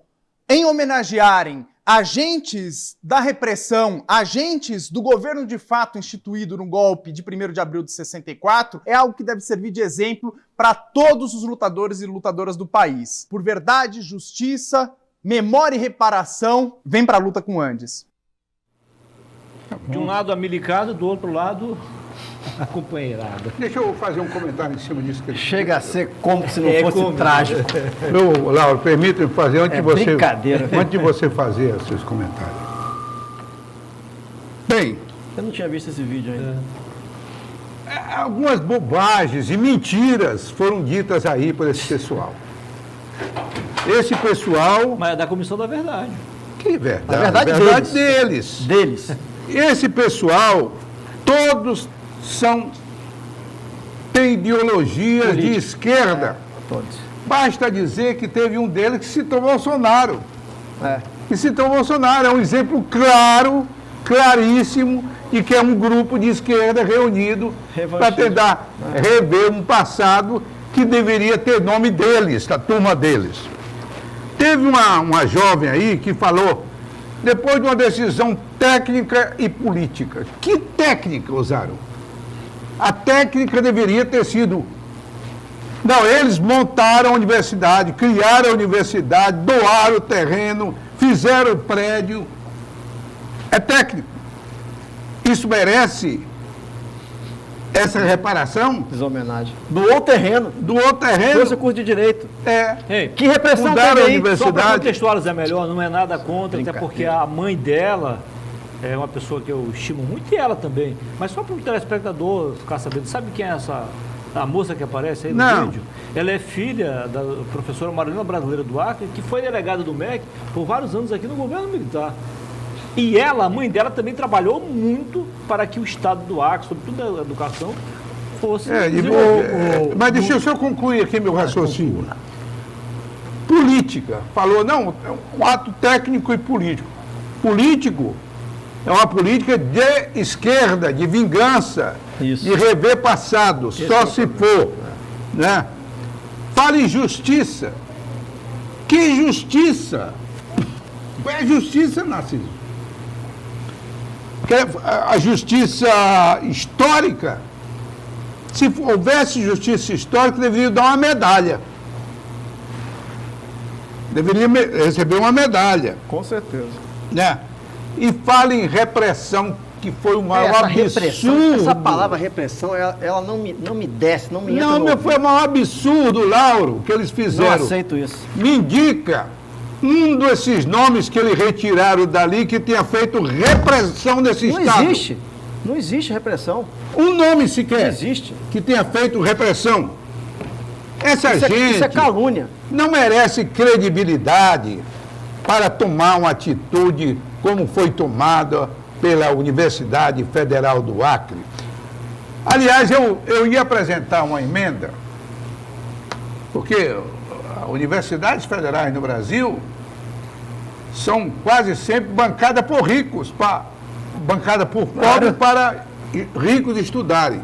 em homenagearem agentes da repressão, agentes do governo de fato instituído no golpe de 1º de abril de 64, é algo que deve servir de exemplo para todos os lutadores e lutadoras do país. Por verdade, justiça, memória e reparação, vem para a luta com o Andes. De um lado a milicada, do outro lado a companheirada. Deixa eu fazer um comentário em cima disso. Que Chega a ser como se não fosse trágico. Laura, permita-me fazer antes brincadeira. antes de você fazer os seus comentários. Bem, Eu não tinha visto esse vídeo ainda. algumas bobagens e mentiras foram ditas aí por esse pessoal. Esse pessoal... Mas é da Comissão da Verdade. Que verdade? A verdade deles. Deles. Esse pessoal, todos têm ideologias de esquerda. Todos. Basta dizer que teve um deles que citou Bolsonaro. Que citou Bolsonaro. É um exemplo claro, claríssimo, de que é um grupo de esquerda reunido para tentar rever um passado que deveria ter nome deles, da turma deles. Teve uma jovem aí que falou, depois de uma decisão técnica e política. Que técnica usaram? A técnica deveria ter sido... Não, eles montaram a universidade, criaram a universidade, doaram o terreno, fizeram o prédio. É técnico. Isso merece essa reparação? Deshomenagem. Doou o terreno. Doou o terreno. Fez o curso de Direito. Ei, Que repressão Mudaram a teve aí? só para universidade. contextualizar melhor, não é nada contra, até porque a mãe dela é uma pessoa que eu estimo muito e ela também. Mas só para o telespectador ficar sabendo, sabe quem é a moça que aparece aí no Não. vídeo? Ela é filha da professora Marilena Brasileira do Acre, que foi delegada do MEC por vários anos aqui no governo militar. E ela, a mãe dela, também trabalhou muito para que o Estado do Acre, sobretudo a educação, fosse desenvolvido. Mas deixa eu só concluir aqui meu raciocínio. Política. Falou, não, é um ato técnico e político. Político é uma política de esquerda, de vingança, Isso. de rever passado, só se for. Né? Fala em justiça. Que justiça? Qual é a justiça, Narciso? A justiça histórica, Se houvesse justiça histórica, deveria dar uma medalha. Deveria receber uma medalha. Com certeza. Né? E fala em repressão, que foi o maior Essa absurdo. repressão, essa palavra repressão, ela não me desce, não me entra Não, no mas foi o maior absurdo, Lauro, que eles Não fizeram. aceito isso. Me indica um desses nomes que eles retiraram dali que tenha feito repressão desse Não Estado. existe. Não existe repressão. Um nome Não sequer existe. que tenha feito repressão. Essa gente Isso é calúnia. não merece credibilidade para tomar uma atitude como foi tomada pela Universidade Federal do Acre. Aliás, eu ia apresentar uma emenda, porque as universidades federais no Brasil são quase sempre bancadas por ricos, bancadas por pobres para ricos estudarem.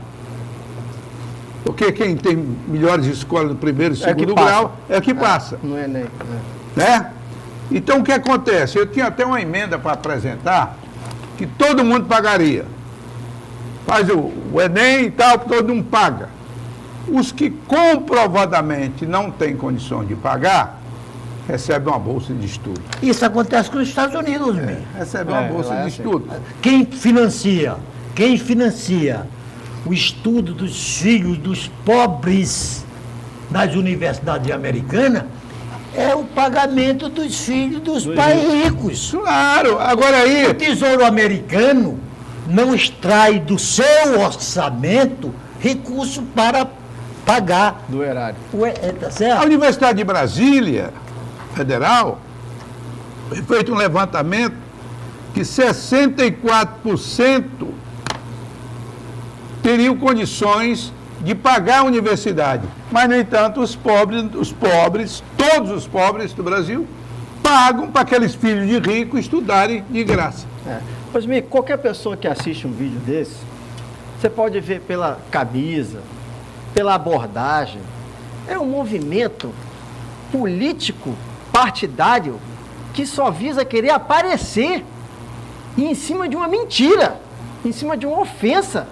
Porque quem tem melhores escolas no primeiro e segundo grau é o que passa. Não é nem. Né? Então, o que acontece? Eu tinha até uma emenda para apresentar que todo mundo pagaria. Faz o Enem e tal, todo mundo paga. Os que comprovadamente não têm condições de pagar, recebem uma bolsa de estudo. Isso acontece com os Estados Unidos, mesmo. Recebem uma bolsa de estudo. Quem financia o estudo dos filhos dos pobres nas universidades americanas é o pagamento dos filhos dos pais ricos. Claro, agora aí... O Tesouro Americano não extrai do seu orçamento recurso para pagar. Do erário. Tá A certo? Universidade de Brasília, Federal, foi feito um levantamento que 64% teriam condições de pagar a universidade. Mas, no entanto, os pobres, todos os pobres do Brasil, pagam para aqueles filhos de rico estudarem de graça. Pois, qualquer pessoa que assiste um vídeo desse, você pode ver pela camisa, pela abordagem, é um movimento político, partidário, que só visa querer aparecer e em cima de uma mentira, em cima de uma ofensa.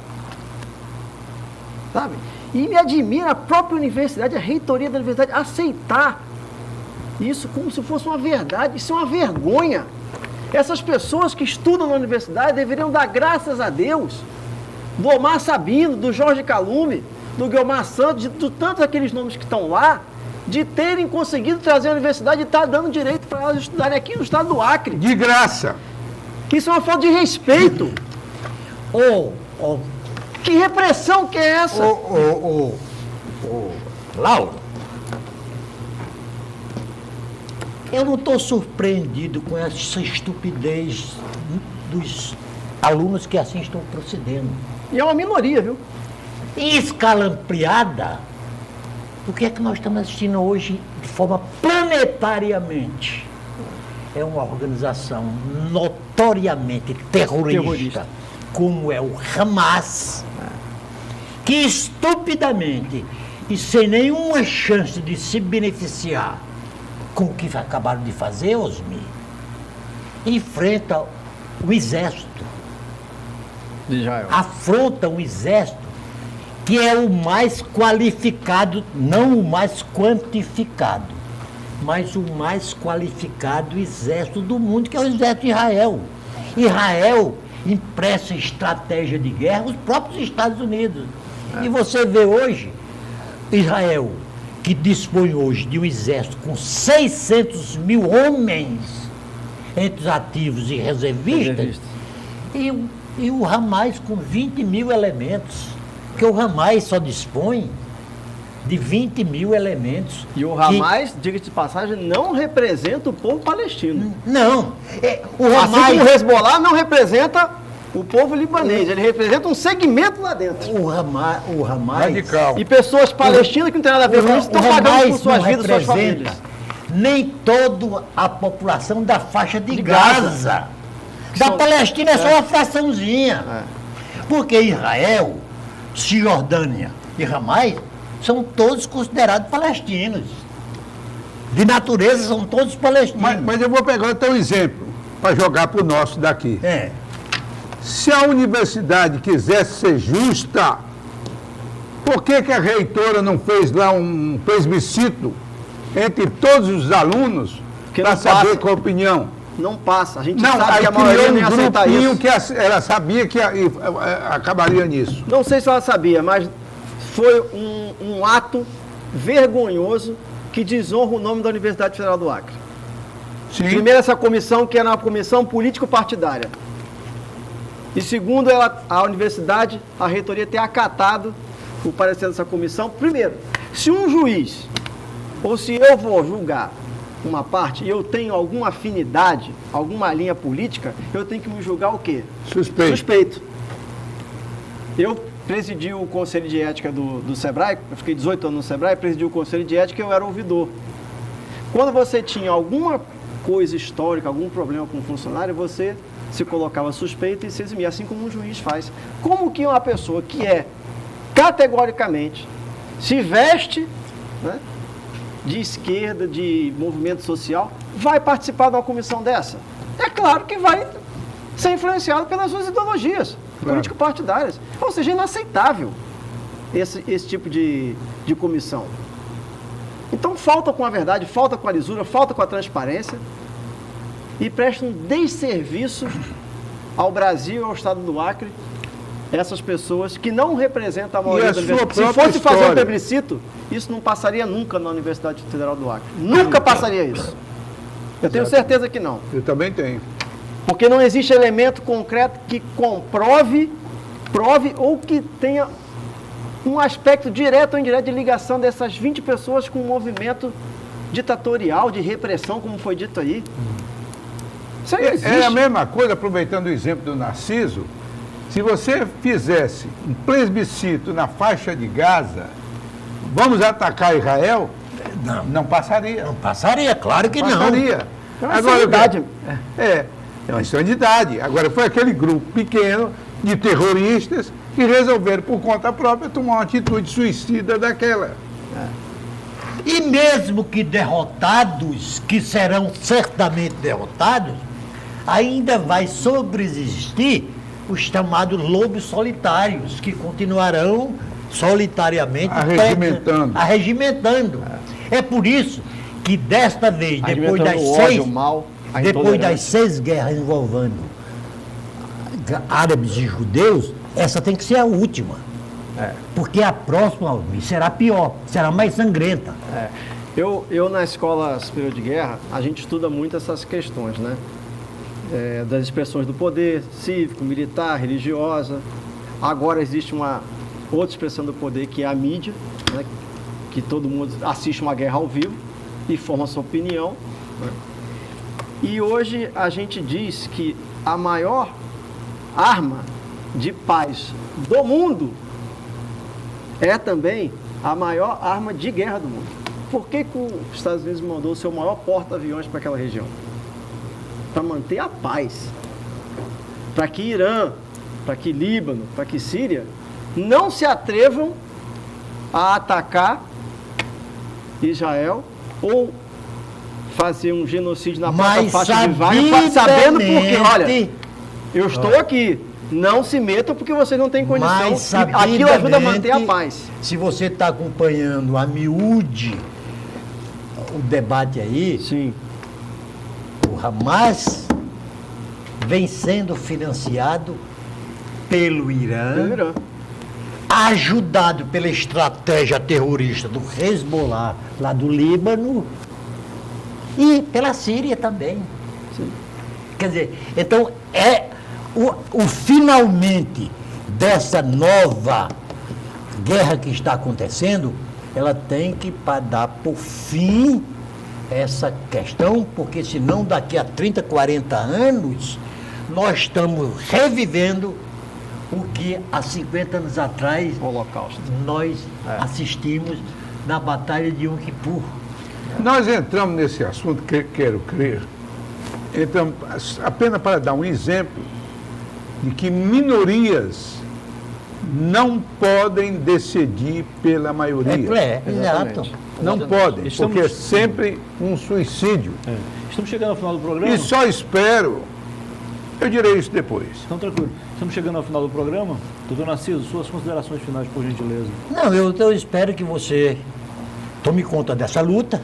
Sabe? E me admira a própria universidade, a reitoria da universidade, aceitar isso como se fosse uma verdade. Isso é uma vergonha. Essas pessoas que estudam na universidade deveriam dar graças a Deus, do Omar Sabino, do Jorge Calume, do Guilmar Santos, de tantos aqueles nomes que estão lá, de terem conseguido trazer a universidade e estar dando direito para elas estudarem aqui no estado do Acre. De graça. Isso é uma falta de respeito. Que repressão que é essa? Lauro, eu não estou surpreendido com essa estupidez dos alunos que assim estão procedendo. E é uma minoria, viu? Em escala ampliada, o que é que nós estamos assistindo hoje de forma planetariamente? É uma organização notoriamente terrorista. Como é o Hamas, que estupidamente e sem nenhuma chance de se beneficiar com o que acabaram de fazer, Osmi, enfrenta o exército, De Israel. afronta um exército que é o mais qualificado, não o mais quantificado, mas o mais qualificado exército do mundo, que é o exército de Israel. Israel empresta estratégia de guerra os próprios Estados Unidos. E você vê hoje, Israel, que dispõe hoje de um exército com 600 mil homens, entre os ativos e reservistas, e o Hamas com 20 mil elementos, porque o Hamas só dispõe de 20 mil elementos. E o Hamas, diga-se de passagem, não representa o povo palestino. Não. O Assim Hamas, como o Hezbollah não representa o povo libanês, ele representa um segmento lá dentro. o Hamas Radical. E pessoas palestinas que não tem nada a ver com isso estão pagando por suas vidas, suas famílias. Nem toda a população da faixa de Gaza. Gaza. Da Palestina é só uma fraçãozinha. Porque Israel, Cisjordânia e Hamas são todos considerados palestinos. De natureza são todos palestinos. Mas eu vou pegar até um exemplo para jogar para o nosso daqui. Se a universidade quisesse ser justa, Por que a reitora não fez lá um plebiscito entre todos os alunos para saber qual a opinião? Não passa. A gente Não, sabe aí que a maioria criou nem um aceita grupinho isso. que ela sabia que acabaria nisso. Não sei se ela sabia, mas foi um ato vergonhoso que desonra o nome da Universidade Federal do Acre. Sim. Primeiro, essa comissão, que era uma comissão político-partidária. E segundo, a universidade, a reitoria ter acatado o parecer dessa comissão. Primeiro, se um juiz, ou se eu vou julgar uma parte e eu tenho alguma afinidade, alguma linha política, eu tenho que me julgar o quê? Suspeito. Eu presidi o Conselho de Ética do SEBRAE, eu fiquei 18 anos no SEBRAE, presidi o Conselho de Ética e eu era ouvidor. Quando você tinha alguma coisa histórica, algum problema com o funcionário, você se colocava suspeito e se eximia, assim como um juiz faz. Como que uma pessoa que categoricamente se veste, né, de esquerda, de movimento social, vai participar de uma comissão dessa? É claro que vai ser influenciado pelas suas ideologias político-partidárias. Ou seja, é inaceitável esse tipo de comissão. Então falta com a verdade, falta com a lisura, falta com a transparência e presta um desserviço ao Brasil e ao Estado do Acre, essas pessoas que não representam a maioria da universidade. Se fosse fazer um plebiscito, isso não passaria nunca na Universidade Federal do Acre. Nunca passaria isso. Eu tenho certeza que não. Eu também tenho. Porque não existe elemento concreto que prove ou que tenha um aspecto direto ou indireto de ligação dessas 20 pessoas com um movimento ditatorial, de repressão, como foi dito aí. Isso aí não existe. É a mesma coisa, aproveitando o exemplo do Narciso, se você fizesse um plebiscito na faixa de Gaza, vamos atacar Israel? Não passaria. Não passaria, claro que não. Passaria. É uma insanidade. É uma insanidade. Agora, foi aquele grupo pequeno de terroristas que resolveram, por conta própria, tomar uma atitude suicida daquela. E mesmo que derrotados, que serão certamente derrotados, ainda vai sobreexistir os chamados lobos solitários, que continuarão solitariamente arregimentando. É por isso que desta vez, depois das seis guerras envolvendo árabes e judeus, essa tem que ser a última. Porque a próxima será pior, será mais sangrenta. Eu na Escola Superior de Guerra, a gente estuda muito essas questões, né? Das expressões do poder cívico, militar, religiosa. Agora existe uma outra expressão do poder, que é a mídia, né? Que todo mundo assiste uma guerra ao vivo e forma sua opinião, né? E hoje a gente diz que a maior arma de paz do mundo é também a maior arma de guerra do mundo. Por que os Estados Unidos mandou o seu maior porta-aviões para aquela região? Para manter a paz. Para que Irã, para que Líbano, para que Síria não se atrevam a atacar Israel ou fazer um genocídio na própria faixa de Gaza, sabendo porque, olha, eu estou aqui, não se metam porque vocês não têm condição, aquilo ajuda a manter a paz. Se você está acompanhando a miúde o debate aí, sim, o Hamas vem sendo financiado pelo Irã, ajudado pela estratégia terrorista do Hezbollah, lá do Líbano, e pela Síria também. Sim. Quer dizer, então o finalmente dessa nova guerra que está acontecendo, ela tem que dar por fim essa questão, porque senão daqui a 30, 40 anos nós estamos revivendo o que há 50 anos atrás Holocausto. Nós assistimos na Batalha de Yom Kippur. Nós entramos nesse assunto, quero crer, entramos apenas para dar um exemplo de que minorias não podem decidir pela maioria. Exato. Não podem, porque é sempre um suicídio. Estamos chegando ao final do programa. E só espero Eu direi isso depois. Então, tranquilo. Estamos chegando ao final do programa. Doutor Narciso, suas considerações finais, por gentileza. Não, eu espero que você tome conta dessa luta,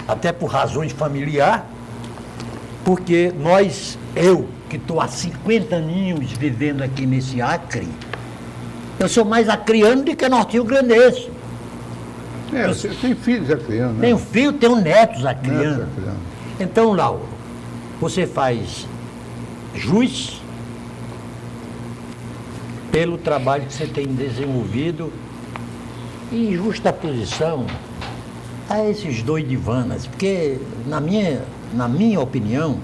até por razões familiares, porque eu que estou há 50 aninhos vivendo aqui nesse Acre, eu sou mais acriano do que norte-rio-grandense. Você tem filhos acrianos, né? Tenho filho, tenho netos acrianos. Netos acrianos. Então, Lauro, você faz jus pelo trabalho que você tem desenvolvido em justa posição a esses doidivanas, porque na minha opinião,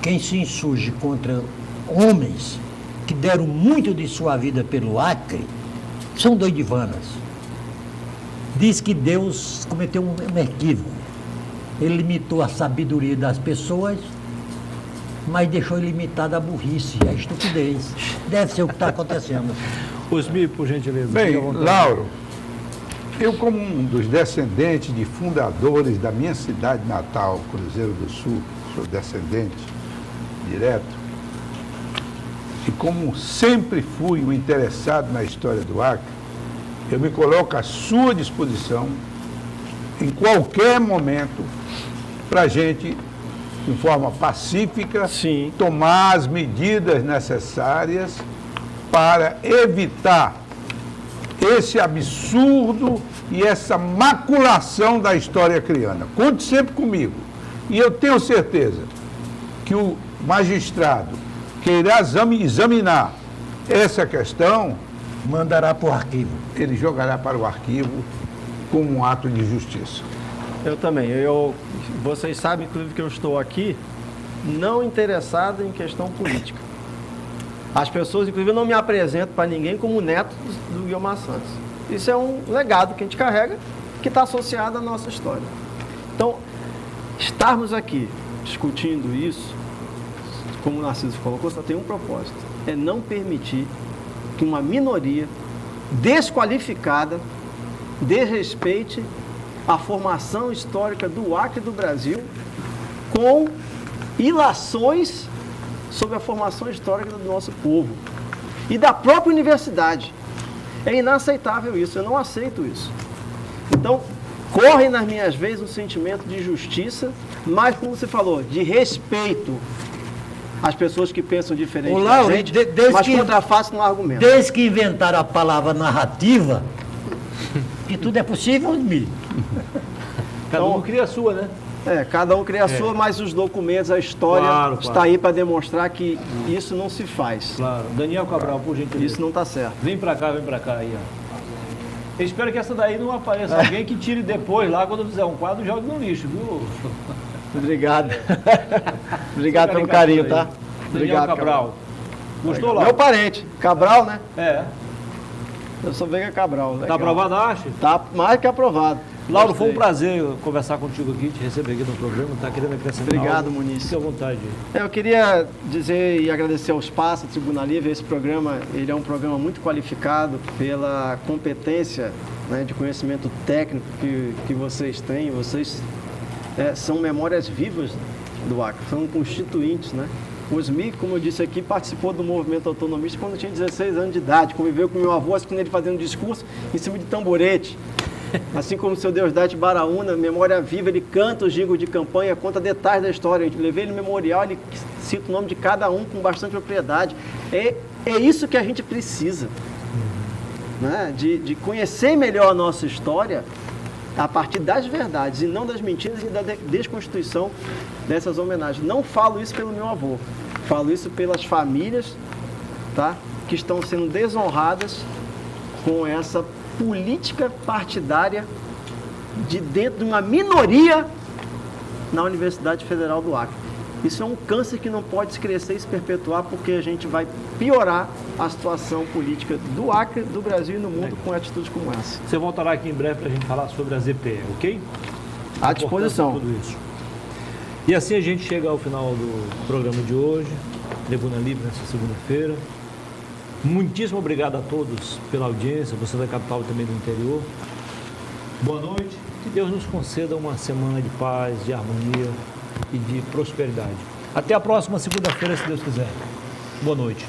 quem se insurge contra homens que deram muito de sua vida pelo Acre são doidivanas. Diz que Deus cometeu um equívoco. Ele limitou a sabedoria das pessoas, mas deixou ilimitada a burrice, a estupidez. Deve ser o que está acontecendo. Osmi, por gentileza. Bem, fique à vontade. Lauro, eu como um dos descendentes de fundadores da minha cidade natal, Cruzeiro do Sul, sou descendente direto, e como sempre fui um interessado na história do Acre, eu me coloco à sua disposição em qualquer momento para a gente, de forma pacífica, Sim. tomar as medidas necessárias para evitar esse absurdo e essa maculação da história acriana. Conte sempre comigo. E eu tenho certeza que o magistrado que irá examinar essa questão, Mandará para o arquivo. ele jogará para o arquivo como um ato de justiça. Eu também. Vocês sabem, inclusive, que eu estou aqui não interessado em questão política. As pessoas, inclusive, não me apresentam para ninguém como neto do Guilmar Santos. Isso é um legado que a gente carrega, que está associado à nossa história. Então, estarmos aqui discutindo isso, como o Narciso colocou, só tem um propósito: é não permitir que uma minoria desqualificada desrespeite a formação histórica do Acre e do Brasil com ilações sobre a formação histórica do nosso povo e da própria universidade. É inaceitável isso, eu não aceito isso. Então, corre nas minhas veias um sentimento de justiça, mas, como você falou, de respeito às pessoas que pensam diferente Ô, Lauro, da gente, desde mas que- contraface no argumento. Desde que inventaram a palavra narrativa, que tudo é possível, Mi. Cada um cria a sua, né? Cada um cria a sua, mas os documentos, a história Claro, está claro. aí para demonstrar que isso não se faz. Claro. Daniel Cabral, por gentileza. Isso não está certo. Vem pra cá aí, ó. Eu espero que essa daí não apareça alguém que tire depois lá, quando fizer um quadro, jogue no lixo, viu? Obrigado. Obrigado pelo carinho, tá? Daniel Obrigado, Cabral. Gostou lá? Meu parente, Cabral, né? É. Eu sou Veiga Cabral. Tá legal. aprovado, acha? Tá mais que aprovado. Lauro, foi um Gostei. prazer conversar contigo aqui, te receber aqui no programa. Tá querendo acrescentar Obrigado, algo? Muniz. Fique à vontade. Eu queria dizer e agradecer ao Espaço Tribuna Livre. Esse programa, ele é um programa muito qualificado pela competência, né, de conhecimento técnico que vocês têm. Vocês são memórias vivas do Acre, são constituintes, né? O Osmi, como eu disse aqui, participou do movimento autonomista quando tinha 16 anos de idade. Conviveu com meu avô, assistindo ele fazendo discurso em cima de tamborete. Assim como o seu Deusdate Baraúna, memória viva, ele canta os jingles de campanha, conta detalhes da história. Eu levei ele no memorial, ele cita o nome de cada um com bastante propriedade. É isso que a gente precisa, né? De conhecer melhor a nossa história a partir das verdades e não das mentiras e da desconstituição dessas homenagens. Não falo isso pelo meu avô, falo isso pelas famílias, tá? Que estão sendo desonradas com essa política partidária de dentro de uma minoria na Universidade Federal do Acre. Isso é um câncer que não pode se crescer e se perpetuar, porque a gente vai piorar a situação política do Acre, do Brasil e no mundo com atitudes como essa. Você voltará aqui em breve para a gente falar sobre a ZPE, ok? À disposição. Tudo isso. E assim a gente chega ao final do programa de hoje, Tribuna Livre, nessa segunda-feira. Muitíssimo obrigado a todos pela audiência, você da capital e também do interior. Boa noite, que Deus nos conceda uma semana de paz, de harmonia e de prosperidade. Até a próxima segunda-feira, se Deus quiser. Boa noite.